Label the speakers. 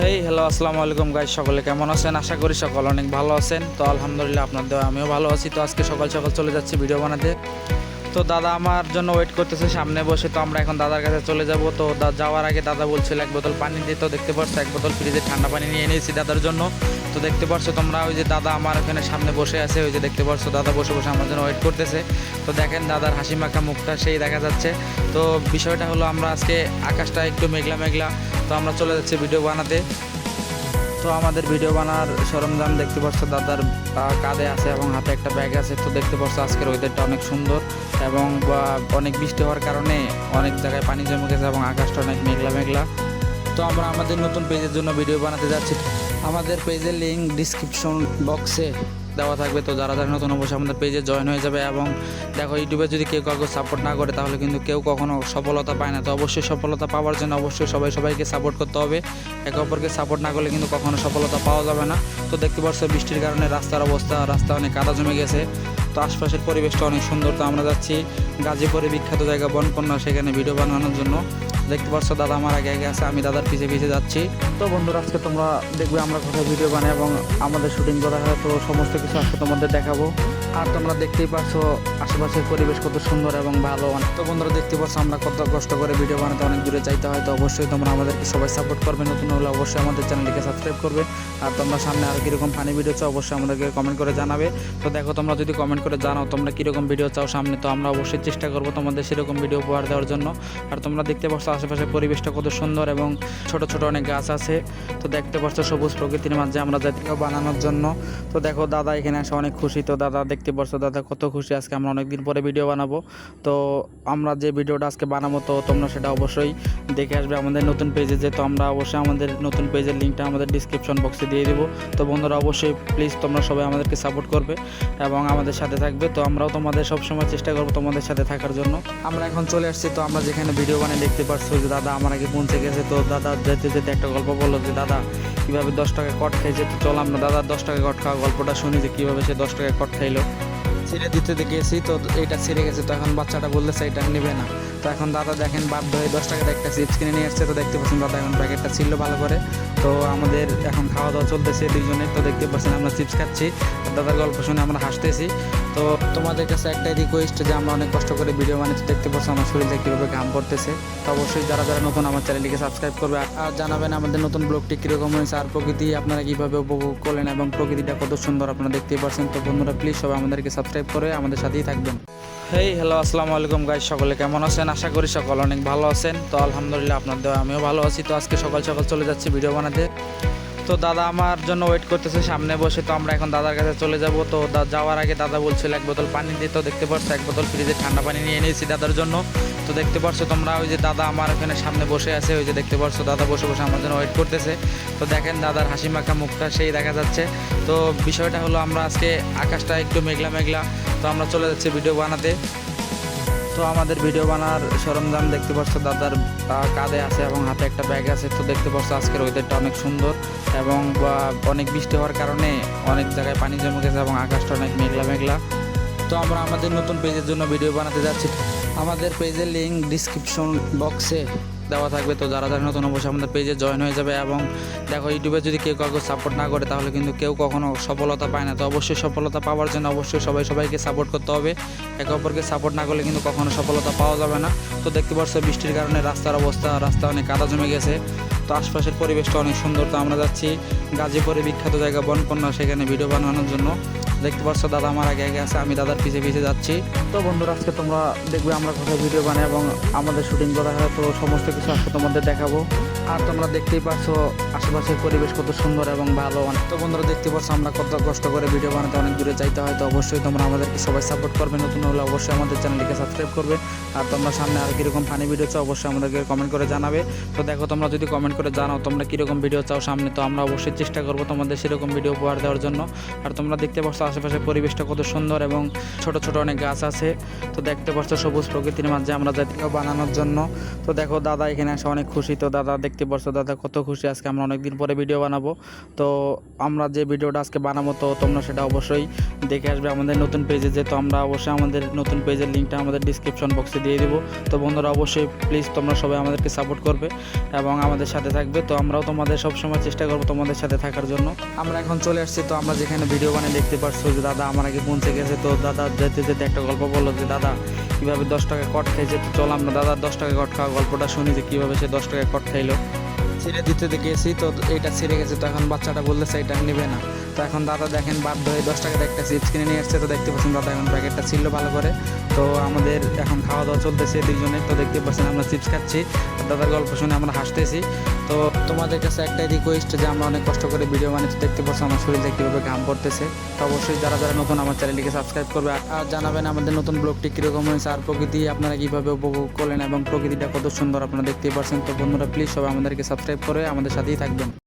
Speaker 1: Hello আসসালামু আলাইকুম guys, সকলে কেমন আছেন? আশা করি সকল অনেক ভালো আছেন। তো আলহামদুলিল্লাহ আপনার দোয়া আমিও ভালো আছি। তো আজকে সকাল সকাল চলে যাচ্ছি ভিডিও বানাতে। তো দাদা আমার জন্য ওয়েট করতেছে সামনে বসে। তো আমরা এখন দাদার কাছে চলে যাব। তো যাওয়ার আগে দাদা বলছিল এক বোতল পানি দিতে। তো দেখতে পাচ্ছ এক বোতল ফ্রিজে ঠান্ডা পানি নিয়ে এনেছি দাদার জন্য। তো দেখতে পাচ্ছ তোমরা ওই যে দাদা আমার এখানে সামনে বসে আছে, ওই যে দেখতে পাচ্ছ দাদা বসে বসে আমার জন্য ওয়েট করতেছে। তো দেখেন দাদার হাসি মাখা মুখটা সেই দেখা যাচ্ছে। তো বিষয়টা হলো আমরা আজকে আকাশটা একটু মেঘলা মেঘলা, তো আমরা চলে যাচ্ছি ভিডিও বানাতে। তো আমাদের ভিডিও বানার সরঞ্জাম দেখতে পাচ্ছ দাদার কাঁধে আছে এবং হাতে একটা ব্যাগ আছে। তো দেখতে পাচ্ছ আজকের ওয়েদারটা অনেক সুন্দর এবং অনেক বৃষ্টি হওয়ার কারণে অনেক জায়গায় পানি জমে গেছে এবং আকাশটা অনেক মেঘলা মেঘলা। তো আমরা আমাদের নতুন পেজের জন্য ভিডিও বানাতে যাচ্ছি। আমাদের পেজের লিঙ্ক ডিসক্রিপশন বক্সে দেওয়া থাকবে। তো যারা যারা নতুন অবশ্যই আমাদের পেজে জয়েন হয়ে যাবে। এবং দেখো, ইউটিউবে যদি কেউ কাউকে সাপোর্ট না করে তাহলে কিন্তু কেউ কখনো সফলতা পায় না। তো অবশ্যই সফলতা পাওয়ার জন্য অবশ্যই সবাইকে সাপোর্ট করতে হবে। একে অপরকে সাপোর্ট না করলে কিন্তু কখনো সফলতা পাওয়া যাবে না। তো দেখতে পাচ্ছ বৃষ্টির কারণে রাস্তা অনেক কাদা জমে গেছে। তো আশপাশের পরিবেশটা অনেক সুন্দর। তো আমরা যাচ্ছি গাজীপুরে বিখ্যাত জায়গা বনকন্যা, সেখানে ভিডিও বানানোর জন্য। দেখতে পাচ্ছ দাদা আমার আগে আগে আছে, আমি দাদার পিছে পিছে যাচ্ছি। তো বন্ধুরা, আজকে তোমরা দেখবে আমরা কোথায় ভিডিও বানাই এবং আমাদের শুটিং করা হয়। তো সমস্ত কিছু আজকে তোমাদের দেখাবো। আর তোমরা দেখতেই পাচ্ছ আশেপাশের পরিবেশ কত সুন্দর এবং ভালো। তো বন্ধুরা দেখতে পাচ্ছ আমরা কত কষ্ট করে ভিডিও বানাতে অনেক দূরে যাইতে হয়। তো অবশ্যই তোমরা আমাদেরকে সবাই সাপোর্ট করবে। নতুন হলে অবশ্যই আমাদের চ্যানেলটিকে সাবস্ক্রাইব করবে। আর তোমরা সামনে আর কীরকম ফানি ভিডিও চাও অবশ্যই আমাদেরকে কমেন্ট করে জানাবে। তো দেখো, তোমরা যদি কমেন্ট করে জানাও তোমরা কীরকম ভিডিও চাও সামনে, তো আমরা অবশ্যই চেষ্টা করবো তোমাদের সেরকম ভিডিও উপহার দেওয়ার জন্য। আর তোমরা দেখতে পাচ্ছ আশেপাশের পরিবেশটা কত সুন্দর এবং ছোট ছোট অনেক গাছ আছে। তো দেখতে পাচ্ছ সবুজ প্রকৃতির মাঝে আমরা যাচ্ছি বানানোর জন্য। তো দেখো দাদা এখানে আসে অনেক খুশি। তো দাদা দেখতে পাচ্ছ দাদা কত খুশি, আজকে আমরা অনেকদিন পরে ভিডিও বানাবো। তো আমরা যে ভিডিওটা আজকে বানাবো তো তোমরা সেটা অবশ্যই দেখে আসবে আমাদের নতুন পেজে। যে তো আমরা অবশ্যই আমাদের নতুন পেজের লিঙ্কটা আমাদের ডিসক্রিপশন বক্সে দিয়ে দেবো। তো বন্ধুরা অবশ্যই প্লিজ তোমরা সবাই আমাদেরকে সাপোর্ট করবে এবং আমাদের সাথে থাকবে। তো আমরাও তোমাদের সবসময় চেষ্টা করবো তোমাদের সাথে থাকার জন্য। আমরা এখন চলে আসছি। তো আমরা যেখানে ভিডিও বানিয়ে দেখতে পাচ্ছি যে দাদা আমার আগে পৌঁছে গেছে। তো দাদা যেতে যেতে একটা গল্প বললো যে দাদা কীভাবে 10 টাকা কট খাইছে। তো চলো আমরা দাদার 10 টাকা কট খাওয়া গল্পটা শুনি যে কীভাবে সে 10 টাকা কট খাইলো। ছেড়ে দিতে গেছি, তো এইটা ছিঁড়ে গেছে। তো এখন বাচ্চাটা বলতেছে এটা নেবে না। তো এখন দাদা দেখেন বাধ্য হয়ে 10 টাকার একটা চিপস কিনে নিয়ে আসছে। তো দেখতে পাচ্ছেন দাদা এখন প্যাকেটটা ছিল ভালো করে। তো আমাদের এখন খাওয়া দাওয়া চলতেছে দুইজনে। তো দেখতে পাচ্ছেন আমরা চিপস খাচ্ছি, দাদার গল্প শুনে আমরা হাসতেছি। তো তোমাদের কাছে একটাই রিকোয়েস্ট যে আমরা অনেক কষ্ট করে ভিডিও বানাচ্ছি। দেখতে পাচ্ছ আমার শরীরে কীভাবে ঘাম পড়তেছে। তো অবশ্যই যারা যারা নতুন আমার চ্যানেলটিকে সাবস্ক্রাইব করবে আর জানাবেন আমাদের নতুন ব্লগটি কীরকম হয়েছে আর প্রকৃতি আপনারা কীভাবে উপভোগ করলেন এবং প্রকৃতিটা কত সুন্দর আপনারা দেখতেই পাচ্ছেন। তো বন্ধুরা প্লিজ সবাই আমাদেরকে সাবস্ক্রাইব করে আমাদের সাথেই থাকবেন। হ্যালো আসসালামু আলাইকুম গাইস, সকলে কেমন আছেন? আশা করি সকল অনেক ভালো আছেন। তো আলহামদুলিল্লাহ আপনার দোয়া আমিও ভালো আছি। তো আজকে সকাল সকাল চলে যাচ্ছি ভিডিও বানাতে। তো দাদা আমার জন্য ওয়েট করতেছে সামনে বসে। তো আমরা এখন দাদার কাছে চলে যাব। তো যাওয়ার আগে দাদা বলছিল এক বোতল পানি দিতে। তো দেখতে পাচ্ছ এক বোতল ফ্রিজে ঠান্ডা পানি নিয়ে এনেছি দাদার জন্য। তো দেখতে পাচ্ছ তোমরা ওই যে দাদা আমার এখানে সামনে বসে আছে, ওই যে দেখতে পাচ্ছ দাদা বসে বসে আমার জন্য ওয়েট করতেছে। তো দেখেন দাদার হাসি মাখা মুখটা সেই দেখা যাচ্ছে। তো বিষয়টা হলো আমরা আজকে আকাশটা একটু মেঘলা মেঘলা, তো আমরা চলে যাচ্ছি ভিডিও বানাতে। তো আমাদের ভিডিও বানার সরঞ্জাম দেখতে পাচ্ছ দাদার কাঁধে আছে এবং হাতে একটা ব্যাগ আছে। তো দেখতে পাচ্ছ আজকের ওয়েদারটা অনেক সুন্দর এবং অনেক বৃষ্টি হওয়ার কারণে অনেক জায়গায় পানি জমে গেছে এবং আকাশটা অনেক মেঘলা মেঘলা। তো আমরা আমাদের নতুন পেজের জন্য ভিডিও বানাতে যাচ্ছি। আমাদের পেজের লিঙ্ক ডিসক্রিপশন বক্সে দেওয়া থাকবে। তো যারা যারা নতুন অবশ্যই আমাদের পেজে জয়েন হয়ে যাবে। এবং দেখো, ইউটিউবে যদি কেউ কাউকে সাপোর্ট না করে তাহলে কিন্তু কেউ কখনো সফলতা পায় না। তো অবশ্যই সফলতা পাওয়ার জন্য অবশ্যই সবাইকে সাপোর্ট করতে হবে। একে অপরকে সাপোর্ট না করলে কিন্তু কখনো সফলতা পাওয়া যাবে না। তো দেখতে পাচ্ছ বৃষ্টির কারণে রাস্তা অনেক কাদা জমে গেছে। তো আশপাশের পরিবেশটা অনেক সুন্দর। তো আমরা যাচ্ছি গাজীপুরে বিখ্যাত জায়গা বনকন্যা, সেখানে ভিডিও বানানোর জন্য। দেখতে পাচ্ছ দাদা আমার আগে আগে আছে, আমি দাদার পিছে পিছে যাচ্ছি। তো বন্ধুরা আজকে তোমরা দেখবে আমরা কোথায় ভিডিও বানাই এবং আমাদের শুটিং করা হয়। তো সমস্ত কিছু আজকে তোমাদের দেখাবো। আর তোমরা দেখতেই পাচ্ছ আশেপাশের পরিবেশ কত সুন্দর এবং ভালো। তো বন্ধুরা দেখতে পাচ্ছ আমরা কত কষ্ট করে ভিডিও বানাতে অনেক দূরে যাইতে হয়। তো অবশ্যই তোমরা আমাদেরকে সবাই সাপোর্ট করবে। নতুন হলে অবশ্যই আমাদের চ্যানেলটিকে সাবস্ক্রাইব করবে। আর তোমরা সামনে আর কীরকম ফানি ভিডিও চাও অবশ্যই আমাদেরকে কমেন্ট করে জানাবে। তো দেখো, তোমরা যদি কমেন্ট করে জানাও তোমরা কীরকম ভিডিও চাও সামনে, তো আমরা অবশ্যই চেষ্টা করবো তোমাদের সেরকম ভিডিও উপহার দেওয়ার জন্য। আর তোমরা দেখতে পাচ্ছ আশেপাশে পরিবেশটা কত সুন্দর এবং ছোট ছোট অনেক গাছ আছে। তো দেখতে পাচ্ছ সবুজ প্রকৃতির মাঝে আমরা যাই বানানোর জন্য। তো দেখো দাদা এখানে আসে অনেক খুশি। তো দাদা দেখতে পাচ্ছ দাদা কত খুশি, আজকে আমরা অনেকদিন পরে ভিডিও বানাবো। তো আমরা যে ভিডিওটা আজকে বানাবো তো তোমরা সেটা অবশ্যই দেখে আসবে আমাদের নতুন পেজে। যেহেতু আমরা অবশ্যই আমাদের নতুন পেজের লিঙ্কটা আমাদের ডিসক্রিপশন বক্সে দিয়ে দেবো। তো বন্ধুরা অবশ্যই প্লিজ তোমরা সবাই আমাদেরকে সাপোর্ট করবে এবং আমাদের সাথে থাকবে। তো আমরাও তোমাদের সবসময় চেষ্টা করবো তোমাদের সাথে থাকার জন্য। আমরা এখন চলে আসছি। তো আমরা যেখানে ভিডিও বানিয়ে দেখতে পাচ্ছ যে দাদা আমার আগে পৌঁছে গেছে। তো দাদা যেতে যেতে একটা গল্প বললো যে দাদা কীভাবে 10 টাকা কট খাইছে। তো চলো আমরা দাদার 10 টাকা কট খাওয়া গল্পটা শুনি যে কীভাবে সে 10 টাকা কট খাইলো। ছিঁড়ে দিতে গেছি তো এইটা ছিঁড়ে গেছে। তো এখন বাচ্চাটা বলতেছে এটা নেবে না। তো এখন দাদা দেখেন বাধ্য হয়ে 10 টাকার একটা চিপস কিনে নিয়ে আসছে। তো দেখতে পাচ্ছেন দাদা এখন প্যাকেটটা ছিল ভালো করে। তো আমাদের এখন খাওয়া দাওয়া চলতেছে দুইজনের। তো দেখতে পাচ্ছেন আমরা চিপস খাচ্ছি, দাদার গল্প শুনে আমরা হাসতেছি। তো তোমাদের কাছে একটাই রিকোয়েস্ট যে আমরা অনেক কষ্ট করে ভিডিও বানিয়েছি, দেখতে পাচ্ছ আমার শরীরে কীভাবে ঘাম পড়তেছে। তো অবশ্যই যারা যারা নতুন আমার চ্যানেলটিকে সাবস্ক্রাইব করবে আর জানাবেন আমাদের নতুন ব্লগটি কীরকম হয়েছে আর প্রকৃতি আপনারা কীভাবে উপভোগ করলেন এবং প্রকৃতিটা কত সুন্দর আপনারা দেখতেই পাচ্ছেন। তো বন্ধুরা প্লিজ সবাই আমাদেরকে সাবস্ক্রাইব করে আমাদের সাথেই থাকবেন।